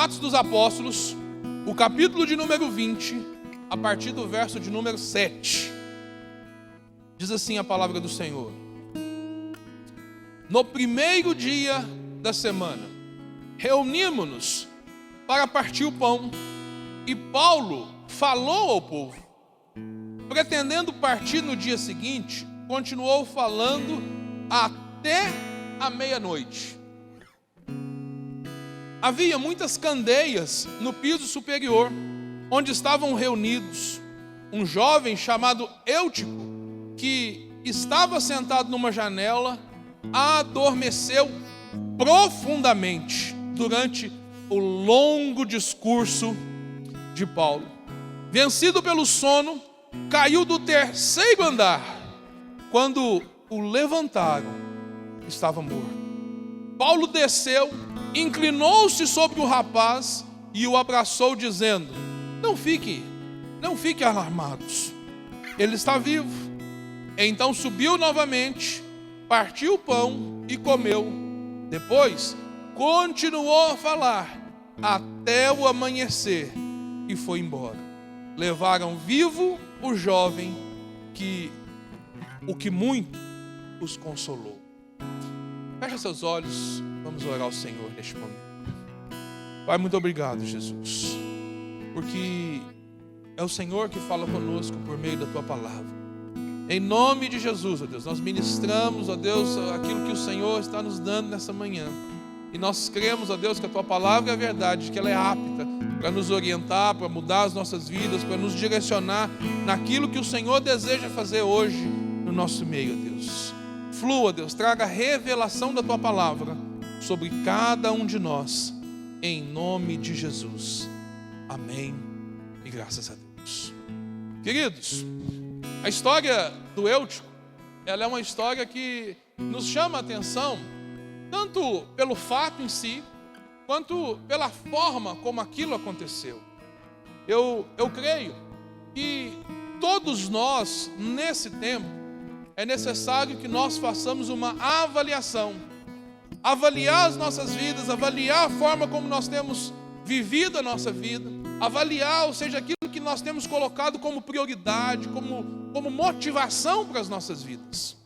Atos dos Apóstolos, o capítulo de número 20, a partir do verso de número 7. Diz assim a palavra do Senhor: no primeiro dia da semana, reunimos-nos para partir o pão, e Paulo falou ao povo. Pretendendo partir no dia seguinte, continuou falando até a meia-noite. Havia muitas candeias no piso superior, onde estavam reunidos. Um jovem chamado Eutico, que estava sentado numa janela, adormeceu profundamente durante o longo discurso de Paulo. Vencido pelo sono, caiu do terceiro andar. Quando o levantaram, estava morto. Paulo desceu, inclinou-se sobre o rapaz e o abraçou, dizendo: não fiquem alarmados, ele está vivo. Então subiu novamente, partiu o pão e comeu. Depois continuou a falar até o amanhecer e foi embora. Levaram vivo o jovem, o que muito os consolou. Feche seus olhos, vamos orar ao Senhor neste momento. Pai, muito obrigado, Jesus, porque é o Senhor que fala conosco por meio da Tua palavra. Em nome de Jesus, ó Deus, nós ministramos, ó Deus, aquilo que o Senhor está nos dando nessa manhã. E nós cremos, ó Deus, que a Tua palavra é a verdade, que ela é apta para nos orientar, para mudar as nossas vidas, para nos direcionar naquilo que o Senhor deseja fazer hoje no nosso meio, ó Deus. Flua, Deus, traga revelação da Tua palavra sobre cada um de nós, em nome de Jesus. Amém e graças a Deus. Queridos, a história do Eutico, ela é uma história que nos chama a atenção, tanto pelo fato em si, quanto pela forma como aquilo aconteceu. Eu creio que todos nós, nesse tempo, é necessário que nós façamos uma avaliação, avaliar as nossas vidas, avaliar a forma como nós temos vivido a nossa vida, avaliar, ou seja, aquilo que nós temos colocado como prioridade, como motivação para as nossas vidas.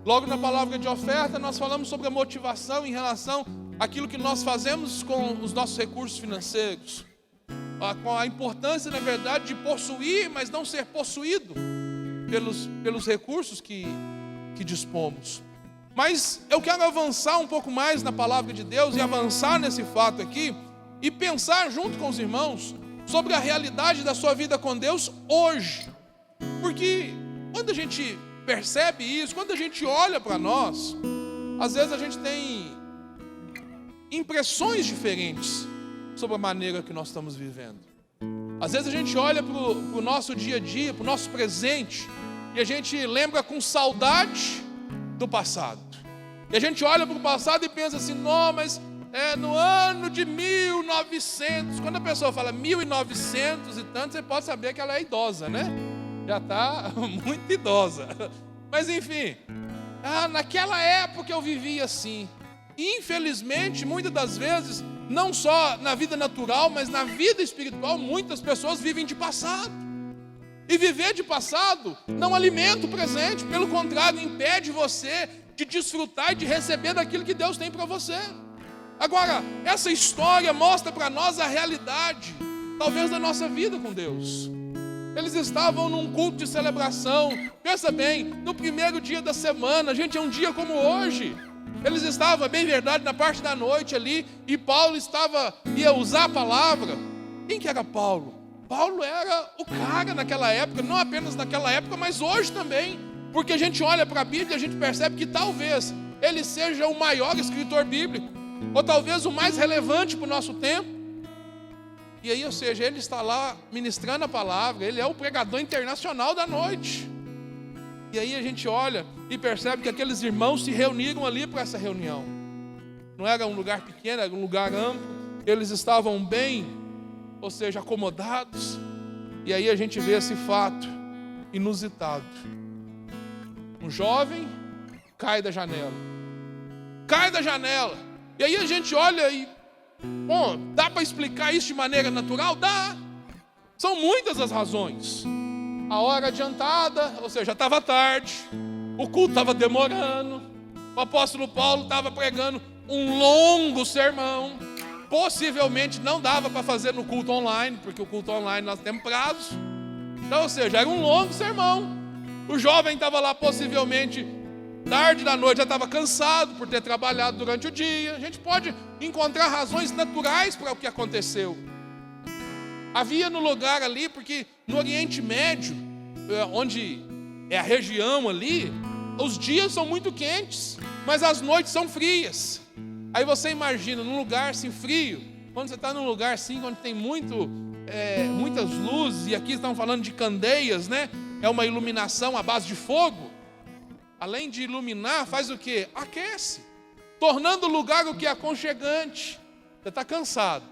Logo na palavra de oferta, nós falamos sobre a motivação em relação àquilo que nós fazemos com os nossos recursos financeiros, com a importância, na verdade, de possuir, mas não ser possuído pelos recursos que dispomos. Mas eu quero avançar um pouco mais na palavra de Deus e avançar nesse fato aqui e pensar junto com os irmãos sobre a realidade da sua vida com Deus hoje. Porque quando a gente percebe isso, quando a gente olha para nós, às vezes a gente tem impressões diferentes sobre a maneira que nós estamos vivendo. Às vezes a gente olha para o nosso dia a dia, para o nosso presente, e a gente lembra com saudade do passado. E a gente olha para o passado e pensa assim: não, mas no ano de 1900, quando a pessoa fala 1900 e tanto, você pode saber que ela é idosa, né? Já está muito idosa. Mas enfim, naquela época eu vivia assim. Infelizmente, muitas das vezes, não só na vida natural, mas na vida espiritual, muitas pessoas vivem de passado. E viver de passado não alimenta o presente, pelo contrário, impede você de desfrutar e de receber daquilo que Deus tem para você. Agora, essa história mostra para nós a realidade, talvez, da nossa vida com Deus. Eles estavam num culto de celebração. Pensa bem, no primeiro dia da semana, gente, é um dia como hoje. Eles estavam, bem verdade, na parte da noite ali, e Paulo ia usar a palavra. Quem que era Paulo? Paulo era o cara naquela época, não apenas naquela época, mas hoje também. Porque a gente olha para a Bíblia e a gente percebe que talvez ele seja o maior escritor bíblico, ou talvez o mais relevante para o nosso tempo. E aí, ou seja, ele está lá ministrando a palavra, ele é o pregador internacional da noite. E aí a gente olha e percebe que aqueles irmãos se reuniram ali para essa reunião. Não era um lugar pequeno, era um lugar amplo. Eles estavam bem, ou seja, acomodados. E aí a gente vê esse fato inusitado. Um jovem cai da janela. E aí a gente olha e Bom, dá para explicar isso de maneira natural? Dá. São muitas as razões. A hora adiantada, ou seja, estava tarde, o culto estava demorando, o apóstolo Paulo estava pregando um longo sermão, possivelmente não dava para fazer no culto online, porque o culto online nós temos prazos. Então, ou seja, era um longo sermão. O jovem estava lá possivelmente tarde da noite, já estava cansado por ter trabalhado durante o dia. A gente pode encontrar razões naturais para o que aconteceu. Havia no lugar ali, porque no Oriente Médio, onde é a região ali, os dias são muito quentes, mas as noites são frias. Aí você imagina, num lugar assim frio, quando você está num lugar assim, onde tem muitas luzes, e aqui estão falando de candeias, né? É uma iluminação à base de fogo. Além de iluminar, faz o quê? Aquece, tornando o lugar o que? Aconchegante. Você está cansado.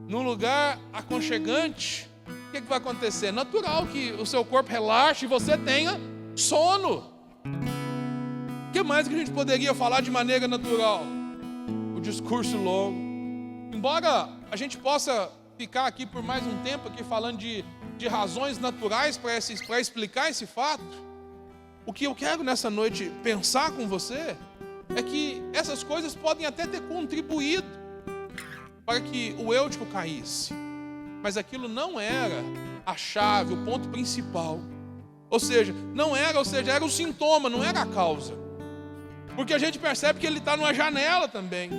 Num lugar aconchegante, o que vai acontecer? É natural que o seu corpo relaxe e você tenha sono. O que mais que a gente poderia falar de maneira natural? O discurso longo. Embora a gente possa ficar aqui por mais um tempo aqui falando de razões naturais para explicar esse fato, o que eu quero nessa noite pensar com você é que essas coisas podem até ter contribuído para que o Eutico caísse, mas aquilo não era a chave, o ponto principal. Ou seja, era o sintoma, não era a causa. Porque a gente percebe que ele está numa janela também.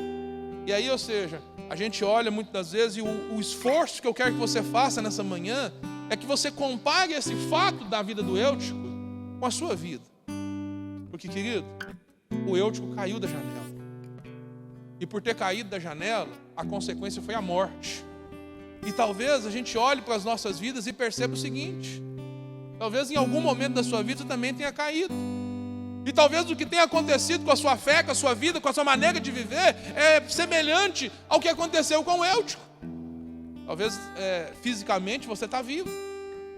E aí, ou seja, a gente olha muitas das vezes, e o esforço que eu quero que você faça nessa manhã é que você compare esse fato da vida do Eutico com a sua vida. Porque, querido, o Eutico caiu da janela. E por ter caído da janela, a consequência foi a morte. E talvez a gente olhe para as nossas vidas e perceba o seguinte: talvez em algum momento da sua vida você também tenha caído. E talvez o que tenha acontecido com a sua fé, com a sua vida, com a sua maneira de viver, é semelhante ao que aconteceu com o Eutico. Talvez fisicamente você está vivo,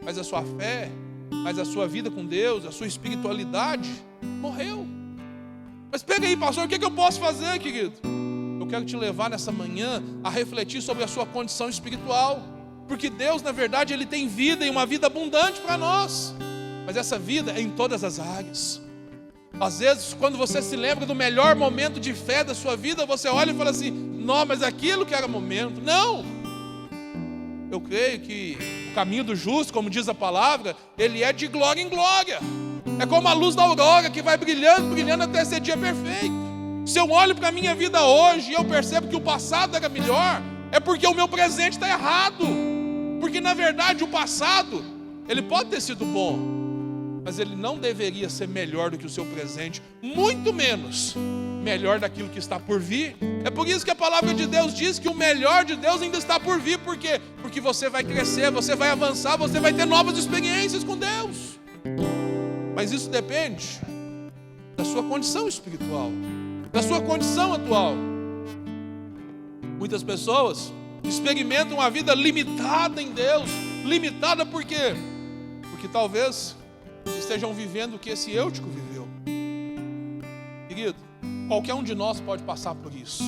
mas a sua fé, mas a sua vida com Deus, a sua espiritualidade morreu. Mas pega aí, pastor, o que eu posso fazer, querido? Eu quero te levar nessa manhã a refletir sobre a sua condição espiritual, porque Deus, na verdade, Ele tem vida e uma vida abundante para nós, mas essa vida é em todas as áreas. Às vezes, quando você se lembra do melhor momento de fé da sua vida, você olha e fala assim: não, mas aquilo que era momento. Não! Eu creio que o caminho do justo, como diz a palavra, ele é de glória em glória. É como a luz da aurora que vai brilhando, brilhando até ser dia perfeito. Se eu olho para a minha vida hoje e eu percebo que o passado era melhor, é porque o meu presente está errado. Porque na verdade o passado, ele pode ter sido bom, mas ele não deveria ser melhor do que o seu presente, muito menos melhor daquilo que está por vir. É por isso que a palavra de Deus diz que o melhor de Deus ainda está por vir. Por quê? Porque você vai crescer, você vai avançar, você vai ter novas experiências com Deus. Mas isso depende da sua condição espiritual, da sua condição atual. Muitas pessoas experimentam a vida limitada em Deus. Limitada por quê? Porque talvez estejam vivendo o que esse Eutico viveu. Querido, qualquer um de nós pode passar por isso.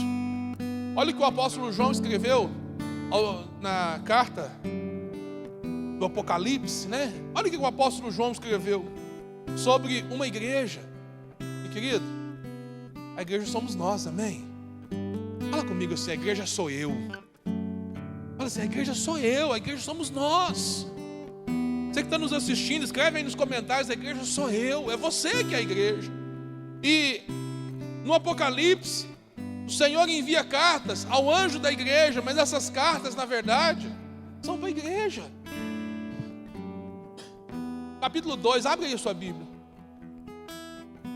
Olha o que o apóstolo João escreveu na carta do Apocalipse, né? Olha o que o apóstolo João escreveu sobre uma igreja. E querido, a igreja somos nós, amém? Fala comigo assim: a igreja sou eu. Fala assim: a igreja sou eu, a igreja somos nós. Você que está nos assistindo, escreve aí nos comentários: a igreja sou eu, é você que é a igreja. E no Apocalipse, o Senhor envia cartas ao anjo da igreja, mas essas cartas, na verdade, são para a igreja. Capítulo 2, abre aí a sua Bíblia.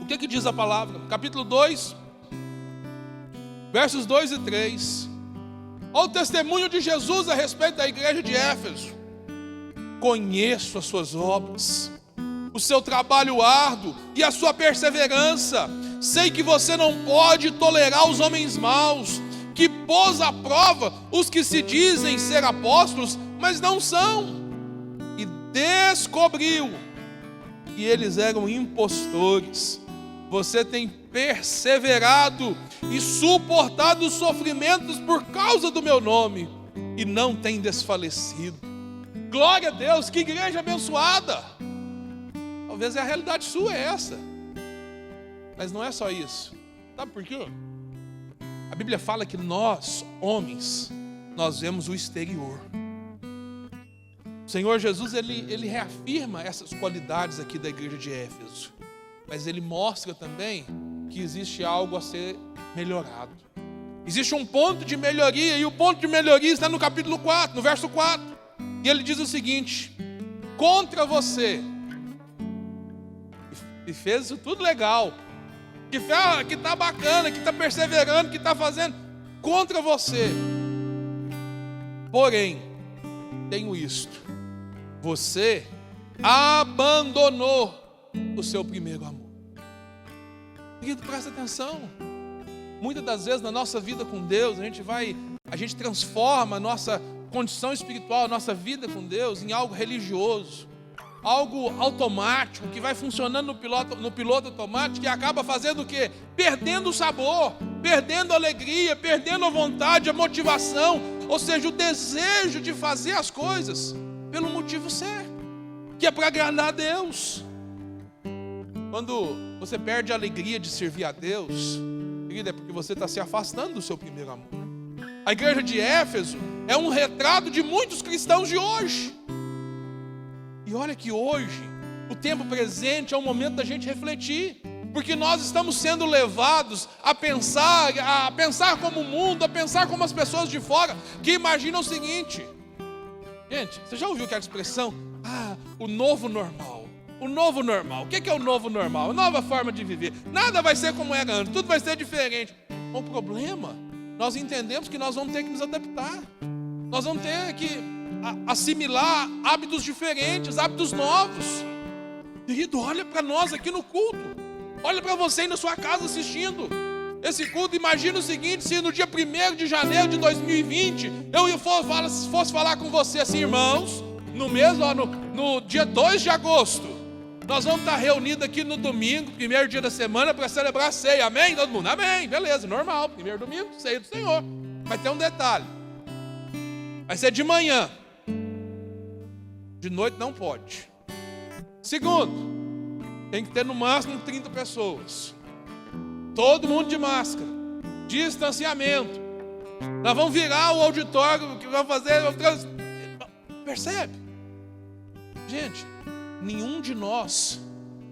O que diz a palavra? Capítulo 2, versos 2 e 3. Olha o testemunho de Jesus a respeito da igreja de Éfeso. Conheço as suas obras, o seu trabalho árduo e a sua perseverança. Sei que você não pode tolerar os homens maus, que pôs à prova os que se dizem ser apóstolos, mas não são, e descobriu que eles eram impostores. Você tem perseverado e suportado os sofrimentos por causa do meu nome e não tem desfalecido. Glória a Deus, que igreja abençoada. Talvez a realidade sua é essa, mas não é só isso. Sabe por quê? A Bíblia fala que nós, homens, nós vemos o exterior. O Senhor Jesus, ele reafirma essas qualidades aqui da igreja de Éfeso, mas ele mostra também que existe algo a ser melhorado. Existe um ponto de melhoria, e o ponto de melhoria está no capítulo 4, no verso 4. E ele diz o seguinte: contra você, e fez isso tudo legal, que está bacana, que está perseverando, que está fazendo, contra você. Porém, tenho isto: você abandonou o seu primeiro amor. Querido, presta atenção. Muitas das vezes na nossa vida com Deus, a gente transforma a nossa condição espiritual, a nossa vida com Deus em algo religioso, algo automático, que vai funcionando no piloto automático, e acaba fazendo o quê? Perdendo o sabor, perdendo a alegria, perdendo a vontade, a motivação, ou seja, o desejo de fazer as coisas pelo motivo certo, que é para agradar a Deus. Quando você perde a alegria de servir a Deus, querido, é porque você está se afastando do seu primeiro amor. A igreja de Éfeso é um retrato de muitos cristãos de hoje. E olha que hoje, o tempo presente é o momento da gente refletir, porque nós estamos sendo levados a pensar como o mundo, a pensar como as pessoas de fora, que imaginam o seguinte. Gente, você já ouviu aquela expressão? O novo normal. O novo normal. O que é o novo normal? A nova forma de viver. Nada vai ser como era antes, tudo vai ser diferente. O problema, nós entendemos que nós vamos ter que nos adaptar. Nós vamos ter que assimilar hábitos diferentes, hábitos novos. Querido, olha para nós aqui no culto. Olha para você aí na sua casa assistindo esse culto. Imagina o seguinte: se no dia 1º de janeiro de 2020 eu fosse falar com você assim: irmãos, no dia 2 de agosto nós vamos estar reunidos aqui no domingo, primeiro dia da semana, para celebrar a ceia. Amém? Todo mundo, amém, beleza, normal, primeiro domingo, ceia do Senhor. Mas tem um detalhe: vai ser de manhã, de noite não pode. Segundo, tem que ter no máximo 30 pessoas, todo mundo de máscara, distanciamento. Nós vamos virar o auditório, que vamos fazer, percebe? Gente, nenhum de nós,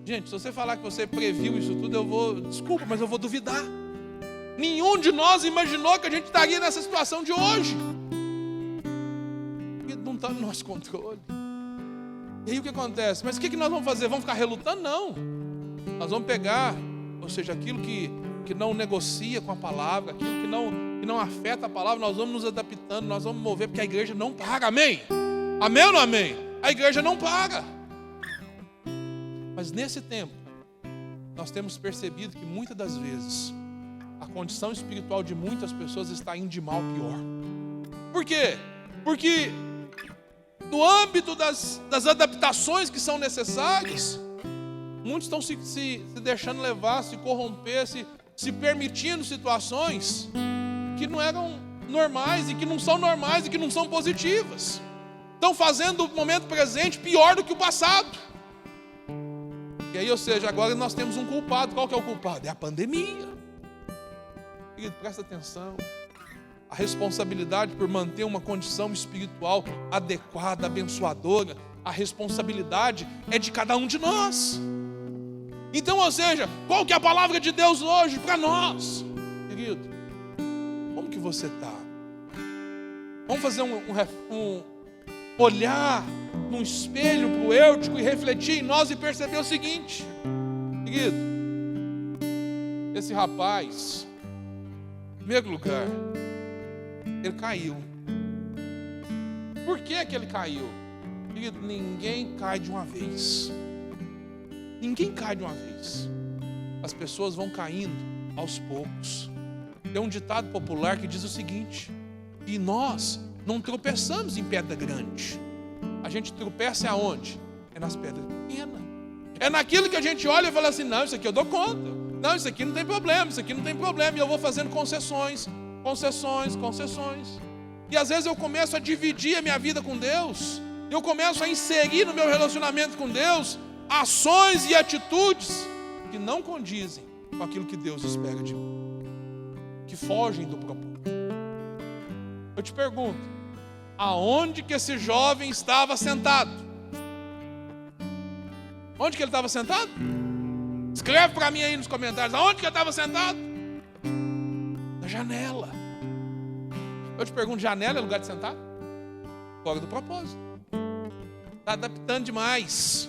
gente, se você falar que você previu isso tudo, desculpa, mas eu vou duvidar. Nenhum de nós imaginou que a gente estaria nessa situação de hoje. Porque não está no nosso controle. E aí o que acontece? Mas o que nós vamos fazer? Vamos ficar relutando? Não. Nós vamos pegar, ou seja, aquilo que não negocia com a palavra, aquilo que não afeta a palavra, nós vamos nos adaptando, nós vamos mover, porque a igreja não para, amém? Amém ou não amém? A igreja não para. Mas nesse tempo, nós temos percebido que muitas das vezes a condição espiritual de muitas pessoas está indo de mal a pior. Por quê? Porque no âmbito das adaptações que são necessárias, muitos estão se deixando levar, se corromper, se permitindo situações que não eram normais e que não são normais e que não são positivas. Estão fazendo o momento presente pior do que o passado. E aí, ou seja, agora nós temos um culpado. Qual que é o culpado? É a pandemia. Querido, presta atenção. A responsabilidade por manter uma condição espiritual adequada, abençoadora, a responsabilidade é de cada um de nós. Então, ou seja, qual que é a palavra de Deus hoje para nós? Querido, como que você está? Vamos fazer olhar num espelho para o Eutico e refletir em nós e perceber o seguinte. Querido, esse rapaz, em primeiro lugar, ele caiu. Por que ele caiu? Querido, ninguém cai de uma vez. Ninguém cai de uma vez. As pessoas vão caindo aos poucos. Tem um ditado popular que diz o seguinte: que nós não tropeçamos em pedra grande. A gente tropeça aonde? É nas pedras pequenas. É naquilo que a gente olha e fala assim: não, isso aqui eu dou conta. Não, isso aqui não tem problema, isso aqui não tem problema. E eu vou fazendo concessões. E às vezes eu começo a dividir a minha vida com Deus. Eu começo a inserir no meu relacionamento com Deus ações e atitudes que não condizem com aquilo que Deus espera de mim, que fogem do propósito. Eu te pergunto, aonde que esse jovem estava sentado? Onde que ele estava sentado? Escreve para mim aí nos comentários, aonde que ele estava sentado? Na janela. Eu te pergunto, janela é lugar de sentar? Fora do propósito. Está adaptando demais.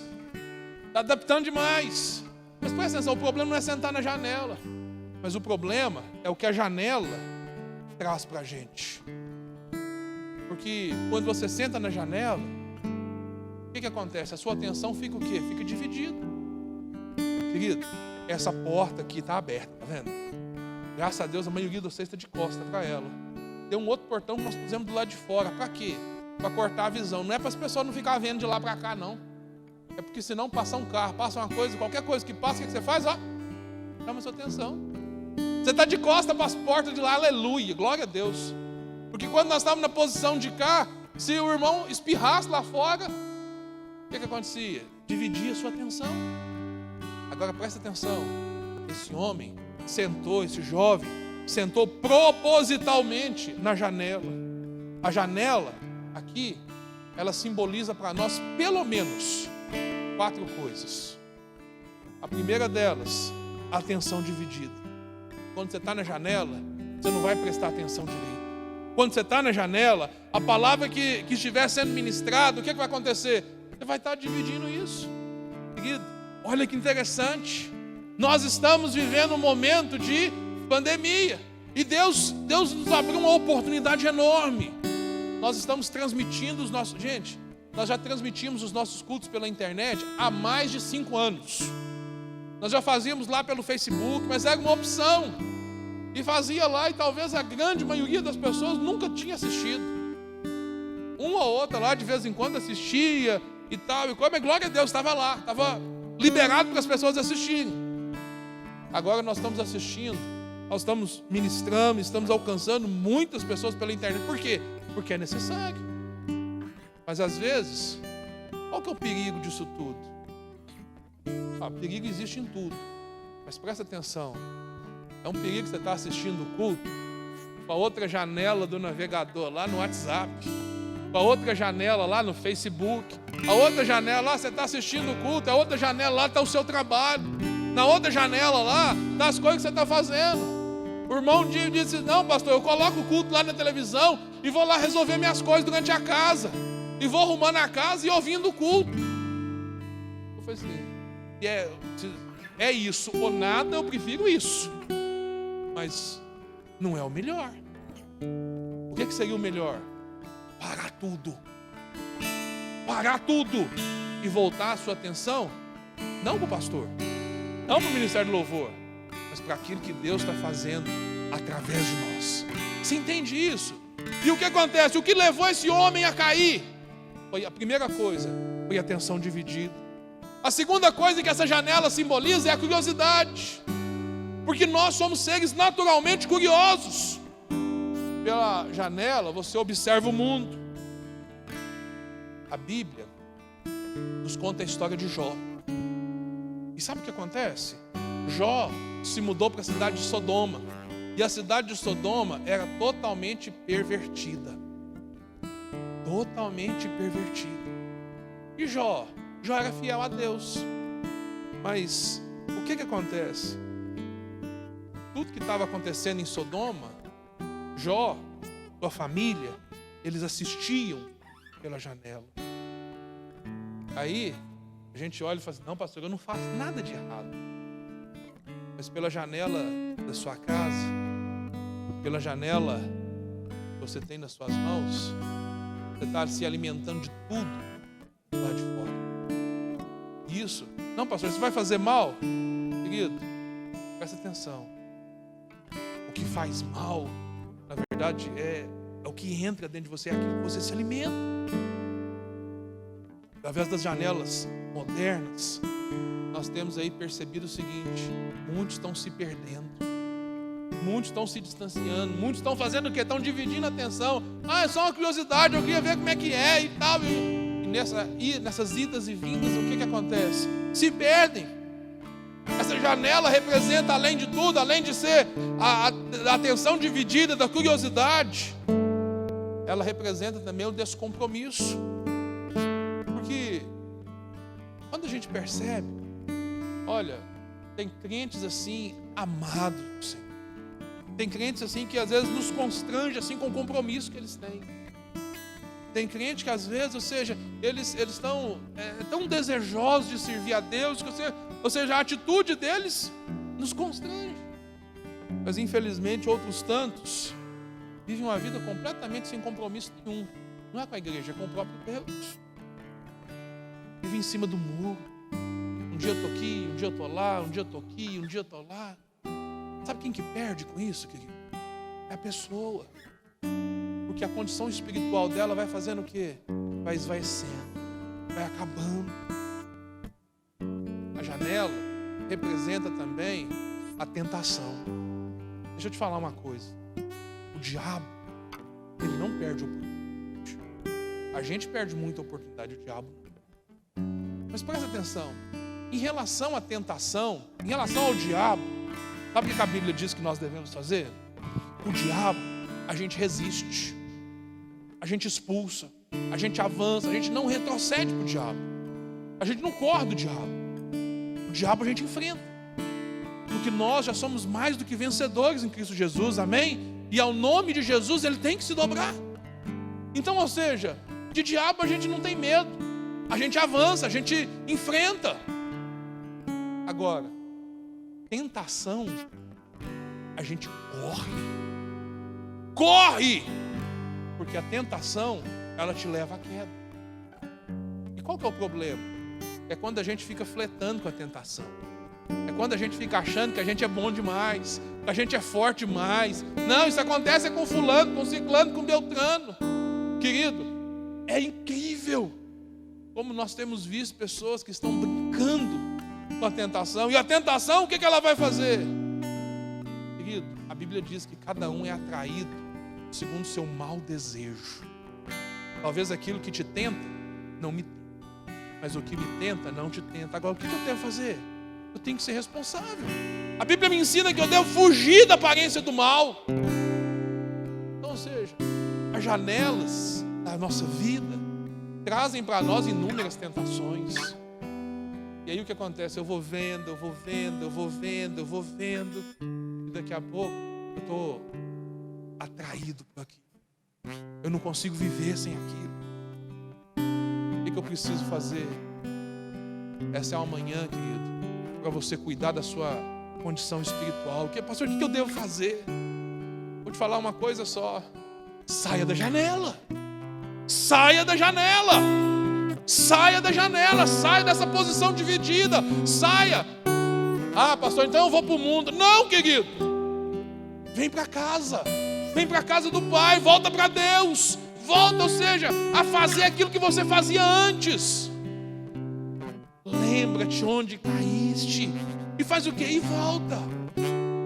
Mas presta atenção, o problema não é sentar na janela. Mas o problema é o que a janela traz para a gente. Porque quando você senta na janela, o que acontece? A sua atenção fica o quê? Fica dividida. Querido, essa porta aqui está aberta, tá vendo? Graças a Deus a maioria de vocês está de costa para ela. Tem um outro portão que nós pusemos do lado de fora. Para quê? Para cortar a visão. Não é para as pessoas não ficarem vendo de lá para cá, não. É porque senão passar um carro, passa uma coisa, qualquer coisa que passa, o que você faz? Ó, chama a sua atenção. Você está de costa para as portas de lá, aleluia, glória a Deus. Porque quando nós estávamos na posição de cá, se o irmão espirrasse lá fora, o que acontecia? Dividia a sua atenção. Agora presta atenção, esse homem sentou, esse jovem, sentou propositalmente na janela. A janela, aqui, ela simboliza para nós pelo menos 4 coisas. A primeira delas, a atenção dividida. Quando você está na janela, você não vai prestar atenção direito. Quando você está na janela, a palavra que estiver sendo ministrada, o que vai acontecer? Você vai estar dividindo isso. Querido, olha que interessante. Nós estamos vivendo um momento de pandemia. E Deus nos abriu uma oportunidade enorme. Nós estamos transmitindo os nossos... Gente, nós já transmitimos os nossos cultos pela internet há mais de 5 anos. Nós já fazíamos lá pelo Facebook, mas era uma opção. E fazia lá e talvez a grande maioria das pessoas nunca tinha assistido. Uma ou outra lá de vez em quando assistia e tal. E como, glória a Deus, estava lá. Estava liberado para as pessoas assistirem. Agora nós estamos assistindo. Nós estamos ministrando, estamos alcançando muitas pessoas pela internet. Por quê? Porque é necessário. Mas às vezes, qual que é o perigo disso tudo? Perigo existe em tudo. Mas presta atenção. É um perigo que você está assistindo o culto para outra janela do navegador lá no WhatsApp, para outra janela lá no Facebook, a outra janela lá você está assistindo o culto, a outra janela lá está o seu trabalho, na outra janela lá está as coisas que você está fazendo. O irmão disse, não pastor, eu coloco o culto lá na televisão e vou lá resolver minhas coisas durante a casa, e vou arrumando a casa e ouvindo o culto. Eu falei assim, é isso ou nada, eu prefiro isso. Mas não é o melhor. O que seria o melhor? Parar tudo e voltar a sua atenção não para o pastor, não para o ministério do louvor, mas para aquilo que Deus está fazendo através de nós. Você entende isso? E o que acontece? O que levou esse homem a cair? Foi a primeira coisa, foi a atenção dividida. A segunda coisa que essa janela simboliza é a curiosidade. Porque nós somos seres naturalmente curiosos. Pela janela você observa o mundo. A Bíblia nos conta a história de Jó. E sabe o que acontece? Jó se mudou para a cidade de Sodoma. E a cidade de Sodoma era totalmente pervertida. Totalmente pervertida. E Jó era fiel a Deus. Mas o que acontece? Tudo que estava acontecendo em Sodoma, Jó, sua família, eles assistiam pela janela. Aí, a gente olha e fala assim, não pastor, eu não faço nada de errado. Mas pela janela da sua casa, pela janela que você tem nas suas mãos, você está se alimentando de tudo lá de fora. Isso, não pastor, isso vai fazer mal? Querido, presta atenção. O que faz mal, na verdade, é o que entra dentro de você, é aquilo que você se alimenta. Através das janelas modernas, nós temos aí percebido o seguinte: muitos estão se perdendo, muitos estão se distanciando, muitos estão fazendo o quê? Estão dividindo a atenção. É só uma curiosidade, eu queria ver como é que é e tal. E nessas idas e vindas, o que acontece? Se perdem. Essa janela representa, além de tudo, além de ser a atenção dividida, da curiosidade, ela representa também o descompromisso. Porque quando a gente percebe, olha, tem crentes assim, amados do Senhor. Tem crentes assim que às vezes nos constrange assim com o compromisso que eles têm. Tem crente que às vezes, ou seja, eles estão tão desejosos de servir a Deus, ou seja, a atitude deles nos constrange. Mas infelizmente outros tantos vivem uma vida completamente sem compromisso nenhum. Não é com a igreja, é com o próprio Deus. Vivem em cima do muro. Um dia eu estou aqui, um dia eu estou lá, um dia eu estou aqui, um dia eu estou lá. Sabe quem que perde com isso, querido? É a pessoa. Porque a condição espiritual dela vai fazendo o quê? Vai esvaecendo, vai acabando. A janela representa também a tentação. Deixa eu te falar uma coisa. O diabo, ele não perde oportunidade. A gente perde muita oportunidade, o diabo não. Mas presta atenção. Em relação à tentação, em relação ao diabo, sabe o que a Bíblia diz que nós devemos fazer? O diabo, a gente resiste, a gente expulsa, a gente avança, a gente não retrocede para o diabo, a gente não corre do diabo. O diabo a gente enfrenta, porque nós já somos mais do que vencedores em Cristo Jesus, amém? E ao nome de Jesus ele tem que se dobrar. Então, ou seja, de diabo a gente não tem medo, a gente avança, a gente enfrenta. Agora, tentação, a gente corre, porque a tentação, ela te leva à queda. E qual que é o problema? É quando a gente fica flertando com a tentação. É quando a gente fica achando que a gente é bom demais, que a gente é forte demais. Não, isso acontece com fulano, com ciclano, com beltrano. Querido, é incrível como nós temos visto pessoas que estão brincando com a tentação. E a tentação, o que ela vai fazer? Querido, a Bíblia diz que cada um é atraído segundo o seu mau desejo. Talvez aquilo que te tenta, não me tenta. Mas o que me tenta, não te tenta. Agora, o que eu devo fazer? Eu tenho que ser responsável. A Bíblia me ensina que eu devo fugir da aparência do mal. Então, ou seja, as janelas da nossa vida trazem para nós inúmeras tentações. E aí o que acontece? Eu vou vendo. E daqui a pouco eu estou atraído por aquilo. Eu não consigo viver sem aquilo. O que eu preciso fazer? Essa é uma manhã, querido, para você cuidar da sua condição espiritual. Pastor, o que eu devo fazer? Vou te falar uma coisa só. Saia da janela. Saia da janela. Saia da janela. Saia dessa posição dividida. Saia. Ah, pastor, então eu vou para o mundo. Não, querido. Vem para casa. Vem para a casa do Pai. Volta para Deus. Volta, ou seja, a fazer aquilo que você fazia antes. Lembra-te onde caíste. E faz o quê? E volta.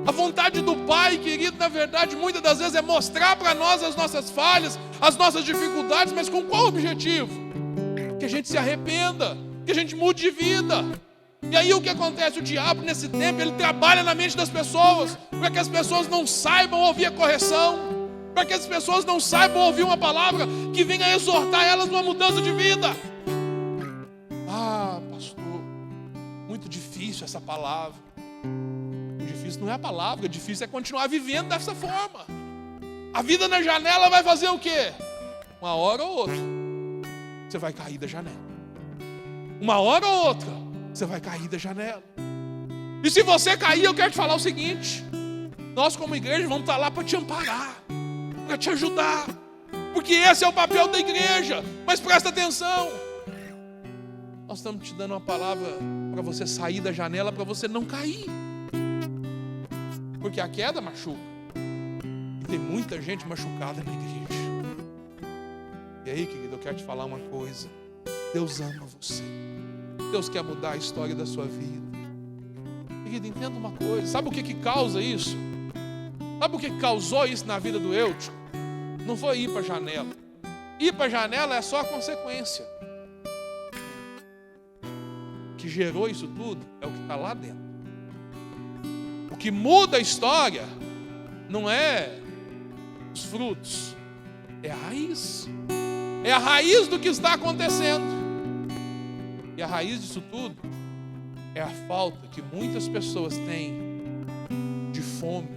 A vontade do Pai, querido, na verdade, muitas das vezes é mostrar para nós as nossas falhas, as nossas dificuldades, mas com qual objetivo? Que a gente se arrependa, que a gente mude de vida. E aí o que acontece? O diabo, nesse tempo, ele trabalha na mente das pessoas, para que as pessoas não saibam ouvir a correção, para que as pessoas não saibam ouvir uma palavra que venha exortar elas numa mudança de vida. Ah, pastor, muito difícil essa palavra. Difícil não é a palavra, difícil é continuar vivendo dessa forma. A vida na janela vai fazer o quê? Uma hora ou outra, você vai cair da janela. Uma hora ou outra, você vai cair da janela. E se você cair, eu quero te falar o seguinte: nós como igreja vamos estar lá para te amparar, para te ajudar, porque esse é o papel da igreja. Mas presta atenção, nós estamos te dando uma palavra para você sair da janela, para você não cair, porque a queda machuca, e tem muita gente machucada na igreja. E aí, querido, eu quero te falar uma coisa: Deus ama você. Deus quer mudar a história da sua vida. Querido, entenda uma coisa. Sabe o que causa isso? Sabe o que causou isso na vida do Eutico? Não foi ir para a janela. Ir para a janela é só a consequência. O que gerou isso tudo é o que está lá dentro. O que muda a história não é os frutos, é a raiz. É a raiz do que está acontecendo. E a raiz disso tudo é a falta que muitas pessoas têm de fome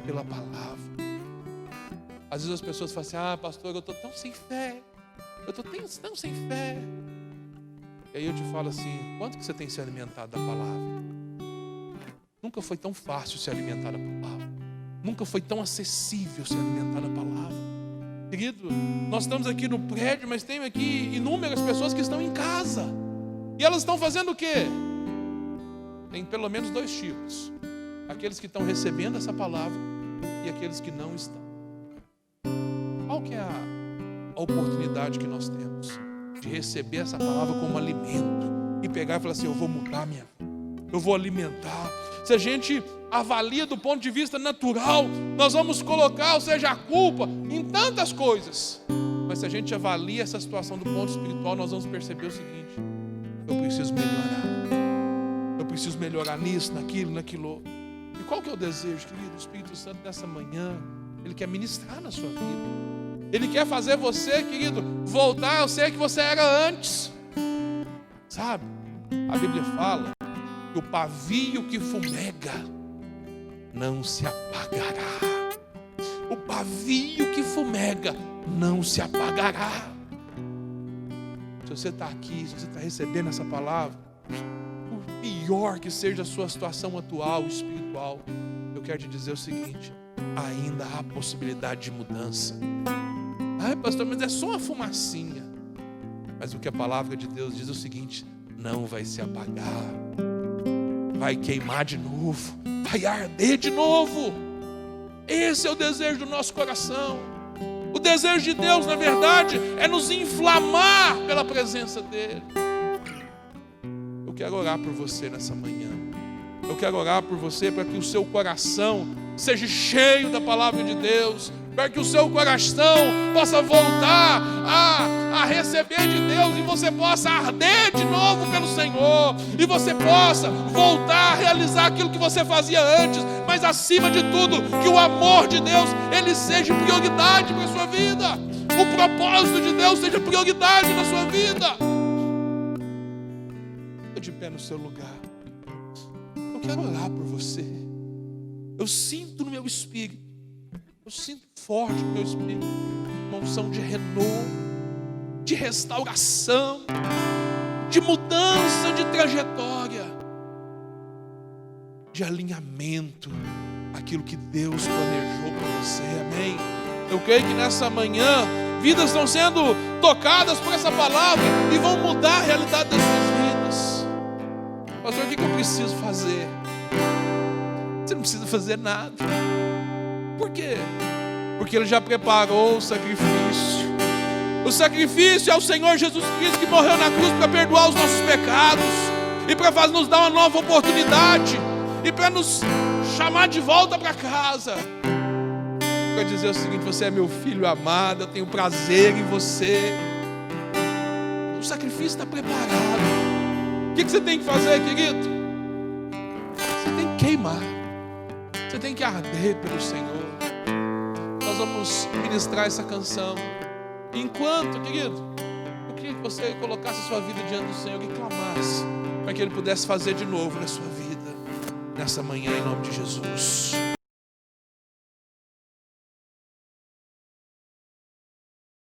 pela palavra. Às vezes as pessoas falam assim: pastor, eu estou tão sem fé. Eu estou tão sem fé. E aí eu te falo assim: quanto que você tem se alimentado da palavra? Nunca foi tão fácil se alimentar da palavra. Nunca foi tão acessível se alimentar da palavra. Querido, nós estamos aqui no prédio, mas tem aqui inúmeras pessoas que estão em casa. E elas estão fazendo o quê? Tem pelo menos 2 tipos: aqueles que estão recebendo essa palavra e aqueles que não estão. Qual que é a oportunidade que nós temos de receber essa palavra como alimento e pegar e falar assim: eu vou mudar minha vida, eu vou alimentar. Se a gente avalia do ponto de vista natural, nós vamos colocar, ou seja, a culpa em tantas coisas. Mas se a gente avalia essa situação do ponto espiritual, nós vamos perceber o seguinte: eu preciso melhorar. Eu preciso melhorar nisso, naquilo. E qual que é o desejo, querido? O Espírito Santo nessa manhã, Ele quer ministrar na sua vida. Ele quer fazer você, querido, voltar a ser que você era antes. Sabe? A Bíblia fala que o pavio que fumega não se apagará. O pavio que fumega não se apagará. Se você está aqui, se você está recebendo essa palavra, por pior que seja a sua situação atual, espiritual, eu quero te dizer o seguinte: ainda há possibilidade de mudança. Pastor, mas é só uma fumacinha. Mas o que a palavra de Deus diz é o seguinte: não vai se apagar, vai queimar de novo, vai arder de novo. Esse é o desejo do nosso coração. O desejo de Deus, na verdade, é nos inflamar pela presença dEle. Eu quero orar por você nessa manhã. Eu quero orar por você para que o seu coração seja cheio da palavra de Deus, para que o seu coração possa voltar a receber de Deus, e você possa arder de novo pelo Senhor, e você possa voltar a realizar aquilo que você fazia antes, mas acima de tudo, que o amor de Deus, ele seja prioridade para a sua vida, o propósito de Deus seja prioridade na sua vida. Fica de pé no seu lugar. Eu quero orar por você. Eu sinto no meu espírito, eu sinto forte no meu espírito uma unção de renovo, de restauração, de mudança de trajetória, de alinhamento àquilo que Deus planejou para você. Amém? Eu creio que nessa manhã vidas estão sendo tocadas por essa palavra e vão mudar a realidade das suas vidas. Pastor, o que eu preciso fazer? Você não precisa fazer nada. Por quê? Porque Ele já preparou o sacrifício. O sacrifício é o Senhor Jesus Cristo, que morreu na cruz para perdoar os nossos pecados e para nos dar uma nova oportunidade e para nos chamar de volta para casa. Para dizer o seguinte: você é meu filho amado, eu tenho prazer em você. O sacrifício está preparado. O que você tem que fazer, querido? Você tem que queimar. Você tem que arder pelo Senhor. Nós vamos ministrar essa canção. Enquanto, querido, eu queria que você colocasse a sua vida diante do Senhor e clamasse para que Ele pudesse fazer de novo na sua vida, nessa manhã, em nome de Jesus.